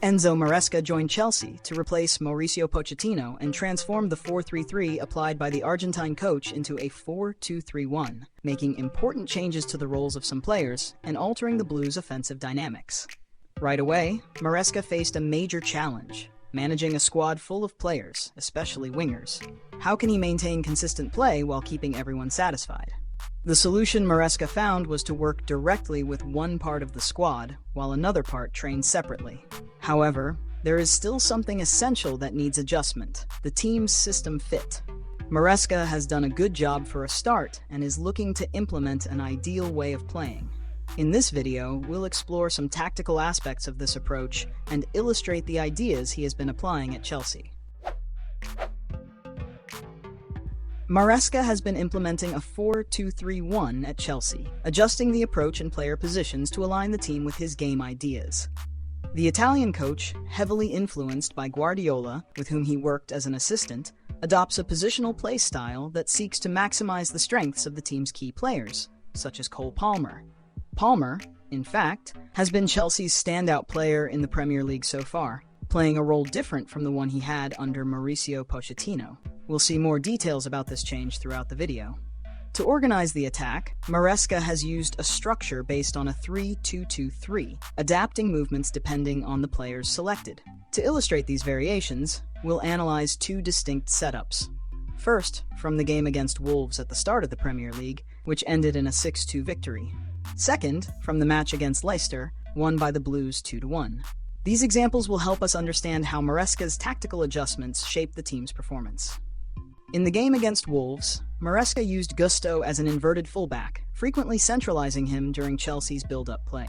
Enzo Maresca joined Chelsea to replace Mauricio Pochettino and transformed the 4-3-3 applied by the Argentine coach into a 4-2-3-1, making important changes to the roles of some players and altering the Blues' offensive dynamics. Right away, Maresca faced a major challenge, managing a squad full of players, especially wingers. How can he maintain consistent play while keeping everyone satisfied? The solution Maresca found was to work directly with one part of the squad, while another part trained separately. However, there is still something essential that needs adjustment: the team's system fit. Maresca has done a good job for a start and is looking to implement an ideal way of playing. In this video, we'll explore some tactical aspects of this approach and illustrate the ideas he has been applying at Chelsea. Maresca has been implementing a 4-2-3-1 at Chelsea, adjusting the approach and player positions to align the team with his game ideas. The Italian coach, heavily influenced by Guardiola, with whom he worked as an assistant, adopts a positional play style that seeks to maximize the strengths of the team's key players, such as Cole Palmer. Palmer, in fact, has been Chelsea's standout player in the Premier League so far, playing a role different from the one he had under Mauricio Pochettino. We'll see more details about this change throughout the video. To organize the attack, Maresca has used a structure based on a 3-2-2-3, adapting movements depending on the players selected. To illustrate these variations, we'll analyze two distinct setups. First, from the game against Wolves at the start of the Premier League, which ended in a 6-2 victory. Second, from the match against Leicester, won by the Blues 2-1. These examples will help us understand how Maresca's tactical adjustments shape the team's performance. In the game against Wolves, Maresca used Gusto as an inverted fullback, frequently centralizing him during Chelsea's build-up play.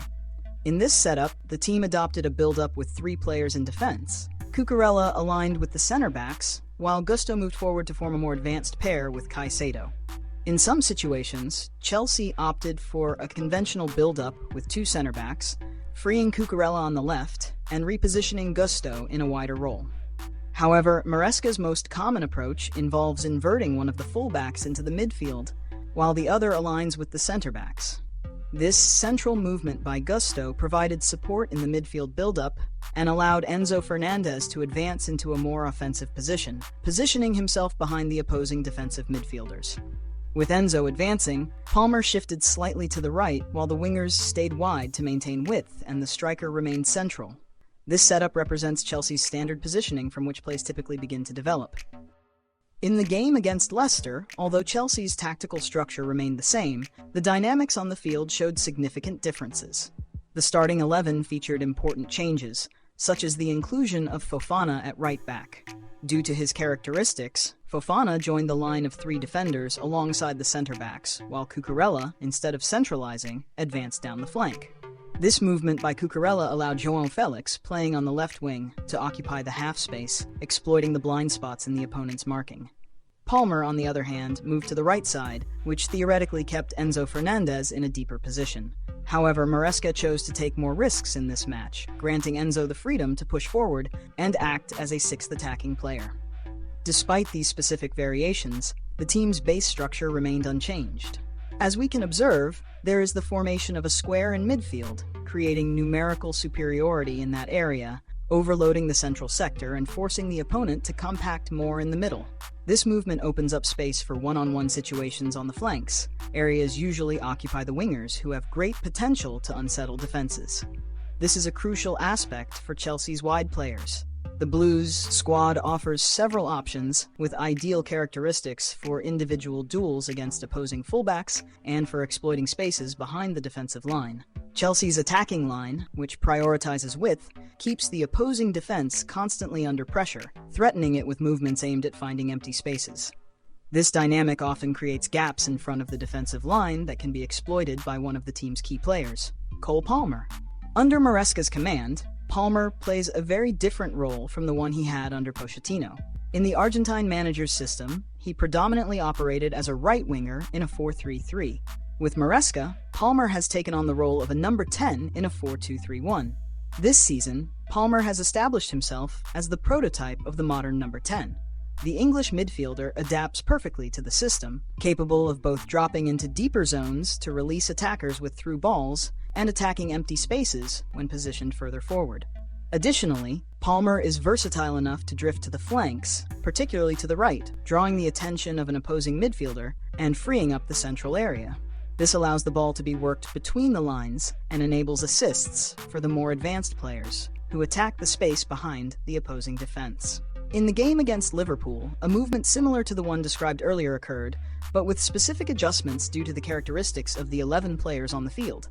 In this setup, the team adopted a build-up with three players in defense. Cucurella aligned with the center-backs, while Gusto moved forward to form a more advanced pair with Caicedo. In some situations, Chelsea opted for a conventional build-up with two center-backs, freeing Cucurella on the left and repositioning Gusto in a wider role. However, Maresca's most common approach involves inverting one of the fullbacks into the midfield, while the other aligns with the center-backs. This central movement by Gusto provided support in the midfield build-up and allowed Enzo Fernandez to advance into a more offensive position, positioning himself behind the opposing defensive midfielders. With Enzo advancing, Palmer shifted slightly to the right while the wingers stayed wide to maintain width and the striker remained central. This setup represents Chelsea's standard positioning from which plays typically begin to develop. In the game against Leicester, although Chelsea's tactical structure remained the same, the dynamics on the field showed significant differences. The starting 11 featured important changes, such as the inclusion of Fofana at right back. Due to his characteristics, Fofana joined the line of three defenders alongside the center-backs, while Cucurella, instead of centralizing, advanced down the flank. This movement by Cucurella allowed João Felix, playing on the left wing, to occupy the half space, exploiting the blind spots in the opponent's marking. Palmer, on the other hand, moved to the right side, which theoretically kept Enzo Fernandez in a deeper position. However, Maresca chose to take more risks in this match, granting Enzo the freedom to push forward and act as a sixth attacking player. Despite these specific variations, the team's base structure remained unchanged. As we can observe, there is the formation of a square in midfield, creating numerical superiority in that area, overloading the central sector and forcing the opponent to compact more in the middle. This movement opens up space for one-on-one situations on the flanks. Areas usually occupy the wingers, who have great potential to unsettle defenses. This is a crucial aspect for Chelsea's wide players. The Blues squad offers several options, with ideal characteristics for individual duels against opposing fullbacks and for exploiting spaces behind the defensive line. Chelsea's attacking line, which prioritizes width, keeps the opposing defense constantly under pressure, threatening it with movements aimed at finding empty spaces. This dynamic often creates gaps in front of the defensive line that can be exploited by one of the team's key players, Cole Palmer. Under Maresca's command, Palmer plays a very different role from the one he had under Pochettino. In the Argentine manager's system, he predominantly operated as a right winger in a 4-3-3. With Maresca, Palmer has taken on the role of a number 10 in a 4-2-3-1. This season, Palmer has established himself as the prototype of the modern number 10. The English midfielder adapts perfectly to the system, capable of both dropping into deeper zones to release attackers with through balls and attacking empty spaces when positioned further forward. Additionally, Palmer is versatile enough to drift to the flanks, particularly to the right, drawing the attention of an opposing midfielder and freeing up the central area. This allows the ball to be worked between the lines and enables assists for the more advanced players, who attack the space behind the opposing defense. In the game against Liverpool, a movement similar to the one described earlier occurred, but with specific adjustments due to the characteristics of the 11 players on the field.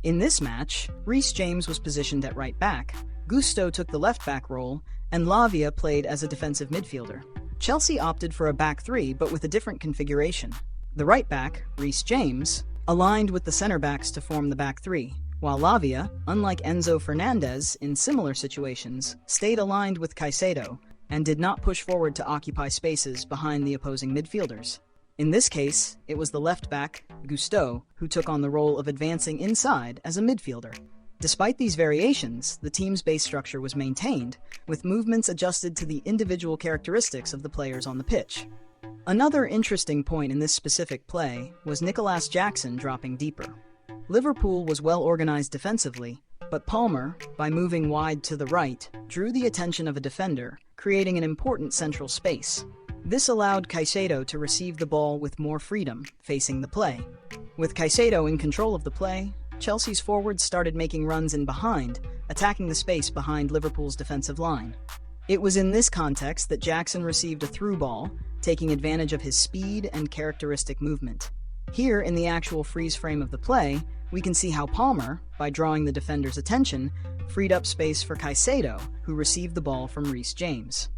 In this match, Reece James was positioned at right back, Gusto took the left back role, and Lavia played as a defensive midfielder. Chelsea opted for a back three, but with a different configuration. The right back, Reece James, aligned with the center backs to form the back three, while Lavia, unlike Enzo Fernandez in similar situations, stayed aligned with Caicedo and did not push forward to occupy spaces behind the opposing midfielders. In this case, it was the left back, Gusto, who took on the role of advancing inside as a midfielder. Despite these variations, the team's base structure was maintained, with movements adjusted to the individual characteristics of the players on the pitch. Another interesting point in this specific play was Nicolas Jackson dropping deeper. Liverpool was well organized defensively, but Palmer, by moving wide to the right, drew the attention of a defender, creating an important central space. This allowed Caicedo to receive the ball with more freedom, facing the play. With Caicedo in control of the play, Chelsea's forwards started making runs in behind, attacking the space behind Liverpool's defensive line. It was in this context that Jackson received a through ball, taking advantage of his speed and characteristic movement. Here, in the actual freeze frame of the play, we can see how Palmer, by drawing the defender's attention, freed up space for Caicedo, who received the ball from Reece James.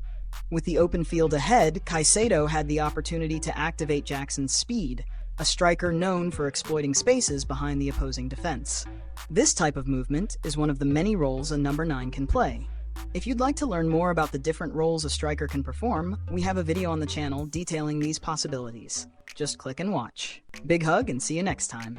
With the open field ahead, Caicedo had the opportunity to activate Jackson's speed, a striker known for exploiting spaces behind the opposing defense. This type of movement is one of the many roles a number 9 can play. If you'd like to learn more about the different roles a striker can perform, we have a video on the channel detailing these possibilities. Just click and watch. Big hug and see you next time.